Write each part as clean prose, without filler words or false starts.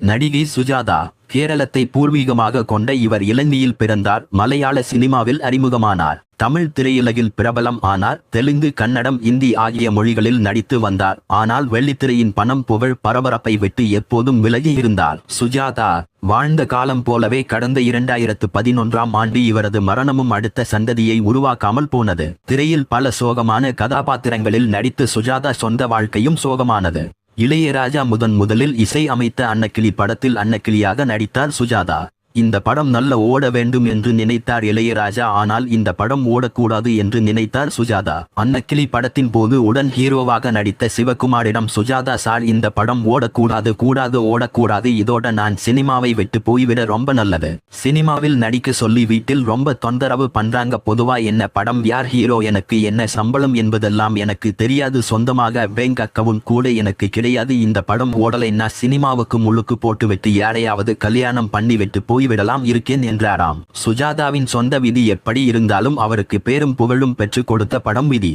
நடிகை சுஜாதா. கேரளத்தை பூர்வீகமாக கொண்ட இவர் இலங்கையில் பிறந்தார். மலையாள சினிமாவில் அறிமுகமானார். தமிழ் திரையுலகில் பிரபலம் ஆனார். தெலுங்கு, கன்னடம், இந்தி ஆகிய மொழிகளில் நடித்து வந்தார். ஆனால் வெள்ளித்திரையின் பணம், புகழ், பரபரப்பை விட்டு எப்போதும் விலகி இருந்தார். சுஜாதா வாழ்ந்த காலம் போலவே கடந்த 2011ஆம் ஆண்டு இவரது மரணமும் அடுத்த சந்ததியை உருவாக்காமல் போனது. திரையில் பல சோகமான கதாபாத்திரங்களில் நடித்து சுஜாதா சொந்த வாழ்க்கையும் சோகமானது. இளையராஜா முதலில் இசை அமைத்த அன்னக்கிளி படத்தில் அன்னக்கிளியாக நடித்தார் சுஜாதா. இந்த படம் நல்ல ஓட வேண்டும் என்று நினைத்தார் இளையராஜா. ஆனால் இந்த படம் ஓடக்கூடாது என்று நினைத்தார் சுஜாதா. அன்னக்கிளி படத்தின் போது உடன் ஹீரோவாக நடித்த சிவகுமாரிடம் சுஜாதா, சார், இந்த படம் ஓடக்கூடாது, இதோட நான் சினிமாவை விட்டு போய்விட ரொம்ப நல்லது. சினிமாவில் நடிக்க சொல்லி வீட்டில் ரொம்ப தொந்தரவு பண்றாங்க. பொதுவா என்ன படம், யார் ஹீரோ, எனக்கு என்ன சம்பளம் என்பதெல்லாம் எனக்கு தெரியாது. சொந்தமாக பேங்க் அக்கவுண்ட் கூட எனக்கு கிடையாது. இந்த படம் ஓடலைன்னா சினிமாவுக்கு முழுக்கு போட்டுவிட்டு யாரையாவது கல்யாணம் பண்ணிவிட்டு விடலாம் இருக்கேன் என்றாராம். சுஜாதாவின் சொந்த விதி எப்படி இருந்தாலும் அவருக்கு பேரும் புகழும் பெற்றுக் கொடுத்த படம் விதி.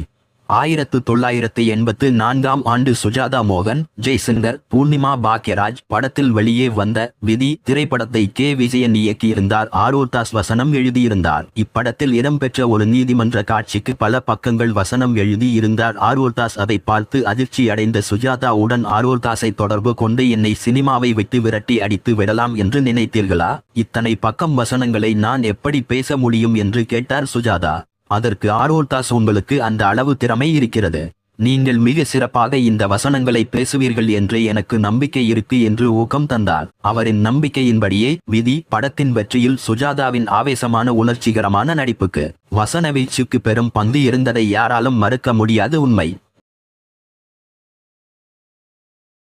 1984ஆம் ஆண்டு சுஜாதா மோகன், ஜெய்சங்கர், பூர்ணிமா பாக்யராஜ் படத்தில் வெளியே வந்த விதி திரைப்படத்தை கே. விஜயன் இயக்கியிருந்தார். ஆரூர்தாஸ் வசனம் எழுதியிருந்தார். இப்படத்தில் இடம்பெற்ற ஒரு நீதிமன்ற காட்சிக்கு பல பக்கங்கள் வசனம் எழுதி இருந்தார். ஆரூர்தாஸ் அதை பார்த்து அதிர்ச்சி அடைந்த சுஜாதா உடன் ஆரூர்தாஸை தொடர்பு கொண்டு, என்னை சினிமாவை விட்டு விரட்டி அடித்து விடலாம் என்று நினைத்தீர்களா? இத்தனை பக்கம் வசனங்களை நான் எப்படி பேச முடியும் என்று கேட்டார் சுஜாதா. அதற்கு ஆரூர்தாஸ், உங்களுக்கு அந்த அளவு திறமை இருக்கிறது, நீங்கள் மிக சிறப்பாக இந்த வசனங்களை பேசுவீர்கள் என்று எனக்கு நம்பிக்கை இருக்கு என்று ஊக்கம் தந்தார். அவரின் நம்பிக்கையின்படியே விதி படத்தின் வெற்றியில் சுஜாதாவின் ஆவேசமான உணர்ச்சிகரமான நடிப்புக்கு வசன வீச்சுக்கு பெரும் பங்கு இருந்ததை யாராலும் மறுக்க முடியாத உண்மை.